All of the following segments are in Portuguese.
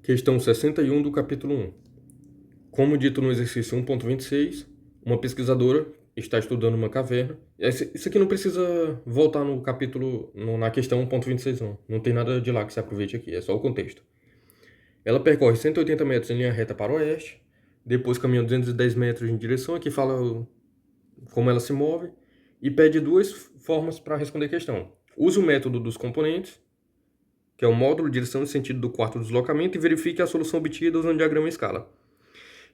Questão 61 do capítulo 1. Como dito no exercício 1.26, uma pesquisadora está estudando uma caverna. Isso aqui não precisa voltar no capítulo, na questão 1.26 não. Não tem nada de lá que se aproveite aqui, é só o contexto. Ela percorre 180 metros em linha reta para o oeste, depois caminha 210 metros em direção, aqui fala como ela se move, e pede duas formas para responder a questão. Use o método dos componentes, que é o módulo, direção e sentido do quarto deslocamento, e verifique a solução obtida usando o diagrama em escala.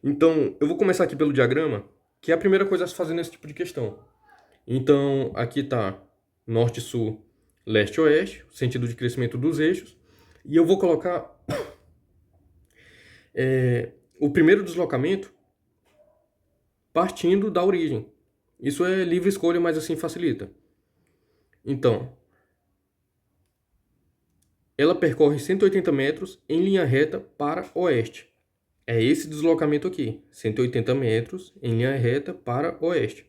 Então, eu vou começar aqui pelo diagrama, que é a primeira coisa a se fazer nesse tipo de questão. Então, aqui está norte, sul, leste, oeste, sentido de crescimento dos eixos, e eu vou colocar o primeiro deslocamento partindo da origem. Isso é livre escolha, mas assim facilita. Então, ela percorre 180 metros em linha reta para oeste. É esse deslocamento aqui, 180 metros em linha reta para oeste.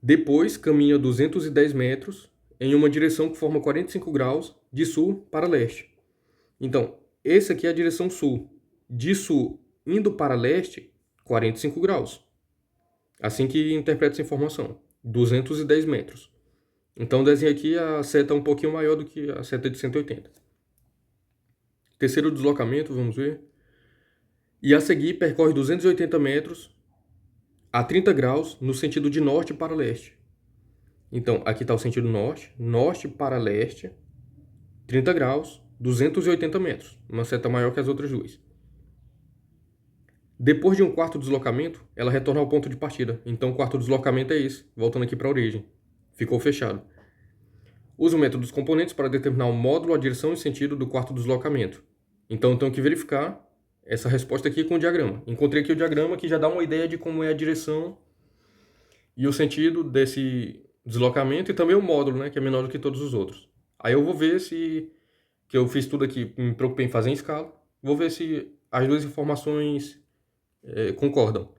Depois, caminha 210 metros em uma direção que forma 45 graus de sul para leste. Então, essa aqui é a direção sul. De sul indo para leste, 45 graus. Assim que interpreta essa informação. 210 metros. Então, desenho aqui a seta um pouquinho maior do que a seta de 180. Terceiro deslocamento, vamos ver. E a seguir, percorre 280 metros a 30 graus no sentido de norte para leste. Então, aqui está o sentido norte. Norte para leste, 30 graus, 280 metros. Uma seta maior que as outras duas. Depois de um quarto deslocamento, ela retorna ao ponto de partida. Então, o quarto deslocamento é esse, voltando aqui para a origem. Ficou fechado. Use o método dos componentes para determinar o módulo, a direção e o sentido do quarto deslocamento. Então, eu tenho que verificar essa resposta aqui com o diagrama. Encontrei aqui o diagrama que já dá uma ideia de como é a direção e o sentido desse deslocamento e também o módulo, né, que é menor do que todos os outros. Aí eu vou ver se, que eu fiz tudo aqui, me preocupei em fazer em escala, vou ver se as duas informações concordam.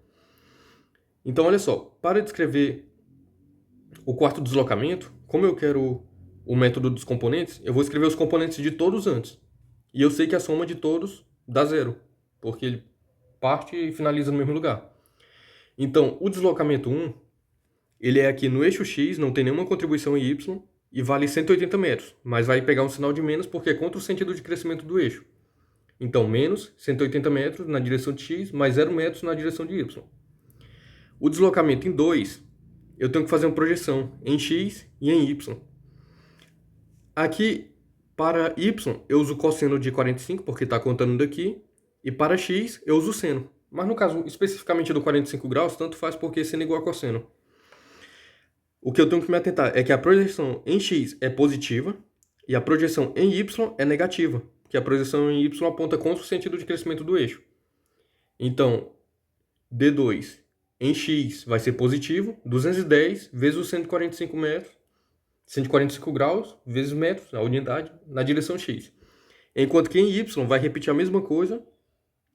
Então, olha só, para descrever o quarto deslocamento, como eu quero o método dos componentes, eu vou escrever os componentes de todos antes. E eu sei que a soma de todos dá zero, porque ele parte e finaliza no mesmo lugar. Então, o deslocamento 1, ele é aqui no eixo X, não tem nenhuma contribuição em Y, e vale 180 metros, mas vai pegar um sinal de menos porque é contra o sentido de crescimento do eixo. Então, menos 180 metros na direção de X, mais 0 metros na direção de Y. O deslocamento em 2, eu tenho que fazer uma projeção em X e em Y. Aqui, para Y, eu uso cosseno de 45, porque está contando daqui, e para X, eu uso seno. Mas no caso, especificamente do 45 graus, tanto faz porque seno é igual a cosseno. O que eu tenho que me atentar é que a projeção em X é positiva e a projeção em Y é negativa, que a projeção em Y aponta contra o sentido de crescimento do eixo. Então, D2 em X vai ser positivo, 210 vezes os 145 metros, 145 graus vezes metros, a unidade, na direção X. Enquanto que em Y vai repetir a mesma coisa,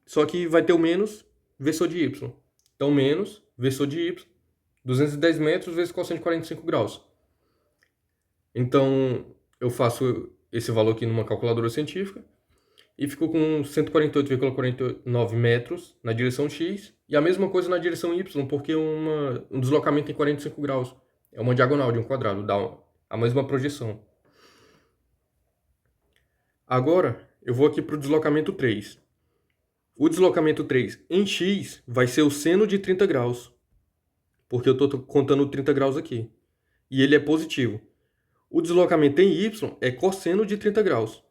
só que vai ter o menos versor de Y. Então, menos versor de Y, 210 metros vezes cosseno de 45 graus. Então, eu faço esse valor aqui numa calculadora científica e fico com 148,49 metros na direção X e a mesma coisa na direção Y, porque um deslocamento em 45 graus é uma diagonal de um quadrado, dá a mesma projeção. Agora, eu vou aqui para o deslocamento 3. O deslocamento 3 em X vai ser o seno de 30 graus, porque eu estou contando 30 graus aqui. E ele é positivo. O deslocamento em Y é cosseno de 30 graus.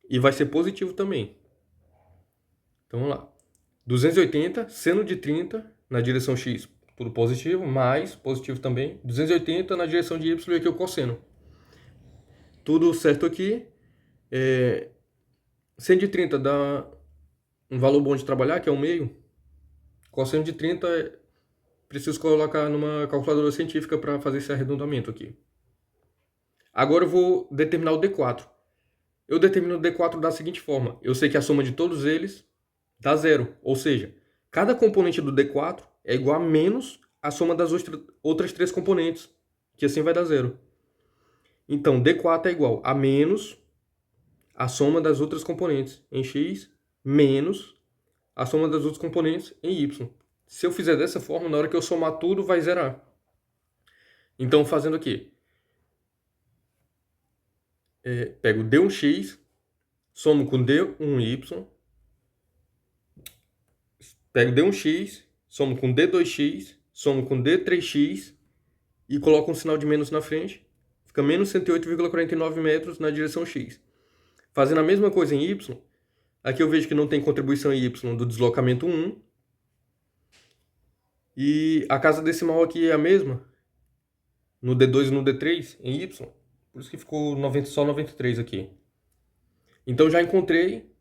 E vai ser positivo também. Então vamos lá. 280, seno de 30 na direção X, tudo positivo, mais positivo também. 280 na direção de Y e aqui o cosseno. Tudo certo aqui. Seno de 30 dá um valor bom de trabalhar, que é 1/2. Cosseno de 30 preciso colocar numa calculadora científica para fazer esse arredondamento aqui. Agora eu vou determinar o D4. Eu determino o D4 da seguinte forma. Eu sei que a soma de todos eles dá zero. Ou seja, cada componente do D4 é igual a menos a soma das outras três componentes, que assim vai dar zero. Então, D4 é igual a menos a soma das outras componentes em x menos a soma das outras componentes em y. Se eu fizer dessa forma, na hora que eu somar tudo, vai zerar. Então, fazendo aqui, pego d1x, somo com d1y, pego d1x, somo com d2x, somo com d3x e coloco um sinal de menos na frente. Fica menos 108,49 metros na direção x. Fazendo a mesma coisa em y, aqui eu vejo que não tem contribuição em y do deslocamento 1. E a casa decimal aqui é a mesma, no D2 e no D3, em y. Por isso que ficou só 93 aqui. Então já encontrei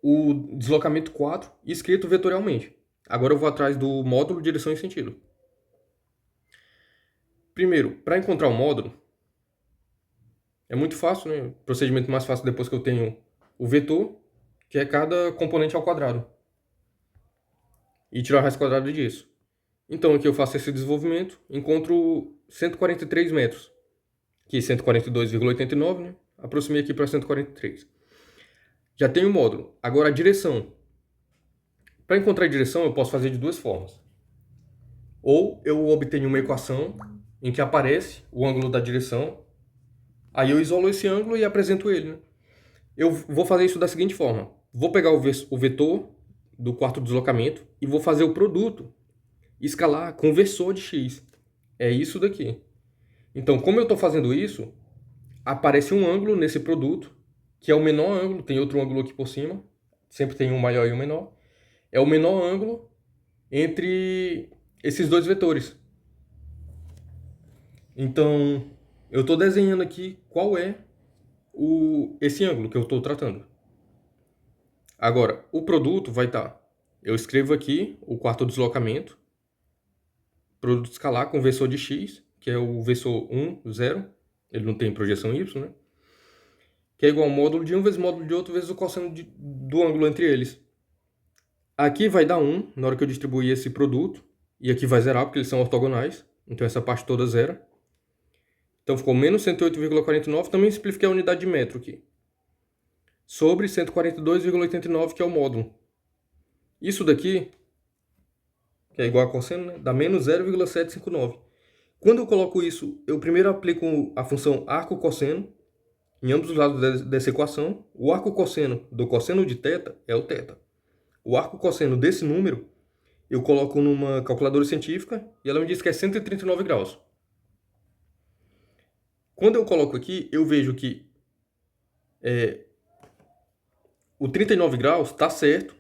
o deslocamento 4 escrito vetorialmente. Agora eu vou atrás do módulo direção e sentido. Primeiro, para encontrar o módulo, é muito fácil, né? O procedimento mais fácil depois que eu tenho o vetor, que é cada componente ao quadrado. E tirar a raiz quadrada disso. Então aqui eu faço esse desenvolvimento, encontro 143 metros. Aqui 142,89, né? Aproximei aqui para 143. Já tenho o módulo. Agora a direção. Para encontrar a direção eu posso fazer de duas formas. Ou eu obtenho uma equação em que aparece o ângulo da direção, aí eu isolo esse ângulo e apresento ele, né? Eu vou fazer isso da seguinte forma. Vou pegar o vetor do quarto deslocamento e vou fazer o produto escalar com o versor de x. É isso daqui. Então, como eu estou fazendo isso, aparece um ângulo nesse produto, que é o menor ângulo, tem outro ângulo aqui por cima, sempre tem um maior e um menor. É o menor ângulo entre esses dois vetores. Então, eu estou desenhando aqui qual é esse ângulo que eu estou tratando. Agora, o produto vai estar... Eu escrevo aqui o quarto deslocamento, produto escalar com versor de x, que é o versor 1, 0. Ele não tem projeção y, né? Que é igual ao módulo de um vezes módulo de outro vezes o cosseno do ângulo entre eles. Aqui vai dar 1 na hora que eu distribuir esse produto. E aqui vai zerar porque eles são ortogonais. Então essa parte toda zera. Então ficou menos 108,49. Também simplifiquei a unidade de metro aqui. Sobre 142,89, que é o módulo. Isso daqui, que é igual a cosseno, né? Dá menos 0,759. Quando eu coloco isso, eu primeiro aplico a função arco-cosseno em ambos os lados dessa equação. O arco-cosseno do cosseno de θ é o θ. O arco-cosseno desse número, eu coloco numa calculadora científica e ela me diz que é 139 graus. Quando eu coloco aqui, eu vejo que o 39 graus está certo.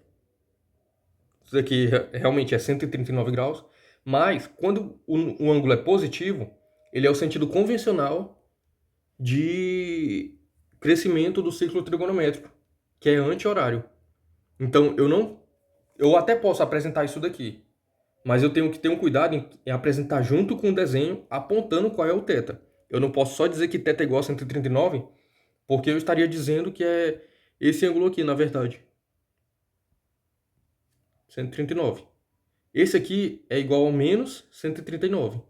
Isso aqui realmente é 139 graus. Mas, quando o ângulo é positivo, ele é o sentido convencional de crescimento do ciclo trigonométrico, que é anti-horário. Então, eu até posso apresentar isso daqui, mas eu tenho que ter um cuidado em apresentar junto com o desenho, apontando qual é o θ. Eu não posso só dizer que θ é igual a 139, porque eu estaria dizendo que é esse ângulo aqui, na verdade. 139. Esse aqui é igual ao menos 139.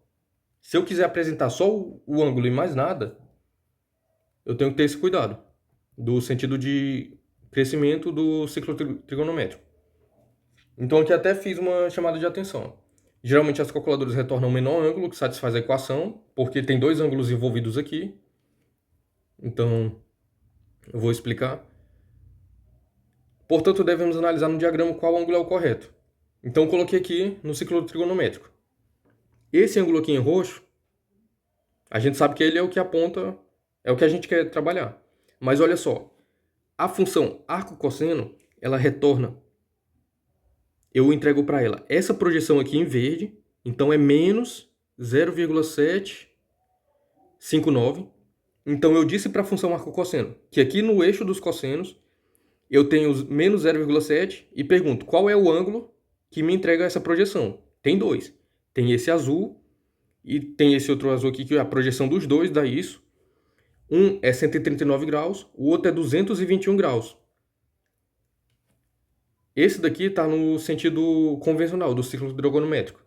Se eu quiser apresentar só o ângulo e mais nada, eu tenho que ter esse cuidado do sentido de crescimento do ciclo trigonométrico. Então aqui até fiz uma chamada de atenção. Geralmente as calculadoras retornam o menor ângulo que satisfaz a equação, porque tem dois ângulos envolvidos aqui. Então, eu vou explicar. Portanto, devemos analisar no diagrama qual ângulo é o correto. Então, coloquei aqui no ciclo trigonométrico. Esse ângulo aqui em roxo, a gente sabe que ele é o que aponta, é o que a gente quer trabalhar. Mas olha só, a função arco-cosseno, ela retorna. Eu entrego para ela essa projeção aqui em verde, então é menos 0,759. Então eu disse para a função arco-cosseno que aqui no eixo dos cossenos eu tenho menos 0,7 e pergunto qual é o ângulo que me entrega essa projeção. Tem dois. Tem esse azul e tem esse outro azul aqui que a projeção dos dois dá isso. Um é 139 graus, o outro é 221 graus. Esse daqui está no sentido convencional do ciclo trigonométrico.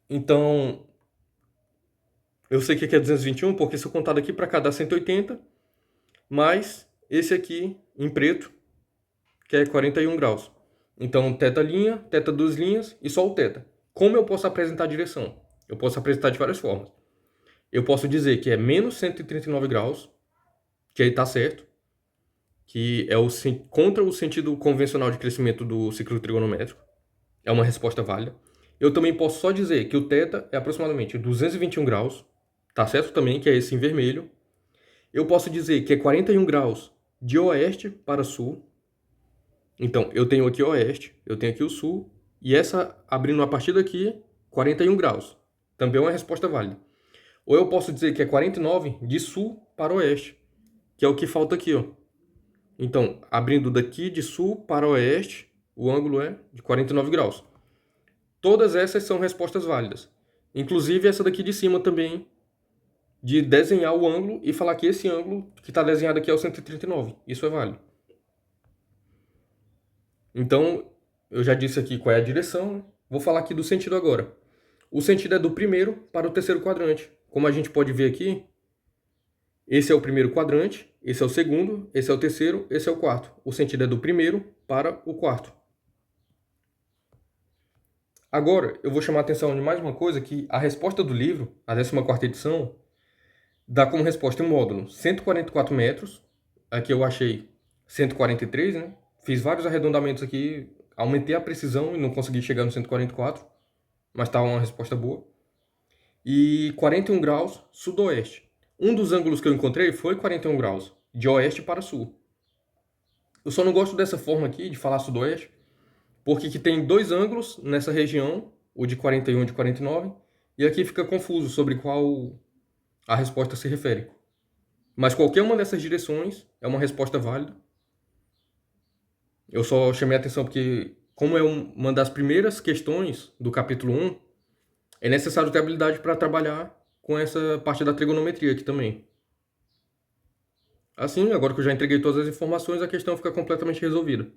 Então, eu sei que aqui é 221, porque se eu contar daqui para cá dá 180. mais esse aqui em preto, que é 41 graus. Então, teta linha, teta duas linhas e só o teta. Como eu posso apresentar a direção? Eu posso apresentar de várias formas. Eu posso dizer que é menos 139 graus, que aí está certo, que é contra o sentido convencional de crescimento do ciclo trigonométrico. É uma resposta válida. Eu também posso só dizer que o θ é aproximadamente 221 graus, tá certo também, que é esse em vermelho. Eu posso dizer que é 41 graus de oeste para sul. Então, eu tenho aqui o oeste, eu tenho aqui o sul, e essa abrindo a partir daqui, 41 graus. Também é uma resposta válida. Ou eu posso dizer que é 49 de sul para oeste, que é o que falta aqui, ó. Então, abrindo daqui de sul para oeste, o ângulo é de 49 graus. Todas essas são respostas válidas. Inclusive essa daqui de cima também, de desenhar o ângulo e falar que esse ângulo que está desenhado aqui é o 139. Isso é válido. Então, eu já disse aqui qual é a direção, né? Vou falar aqui do sentido agora. O sentido é do primeiro para o terceiro quadrante. Como a gente pode ver aqui, esse é o primeiro quadrante, esse é o segundo, esse é o terceiro, esse é o quarto. O sentido é do primeiro para o quarto. Agora, eu vou chamar a atenção de mais uma coisa, que a resposta do livro, a 14ª edição, dá como resposta um módulo 144 metros. Aqui eu achei 143, né? Fiz vários arredondamentos aqui, aumentei a precisão e não consegui chegar no 144, mas tá uma resposta boa. E 41 graus sudoeste. Um dos ângulos que eu encontrei foi 41 graus, de oeste para sul. Eu só não gosto dessa forma aqui, de falar sudoeste, porque que tem dois ângulos nessa região, o de 41 e o de 49, e aqui fica confuso sobre qual a resposta se refere. Mas qualquer uma dessas direções é uma resposta válida. Eu só chamei a atenção porque, como é uma das primeiras questões do capítulo 1, é necessário ter habilidade para trabalhar com essa parte da trigonometria aqui também. Assim, agora que eu já entreguei todas as informações, a questão fica completamente resolvida.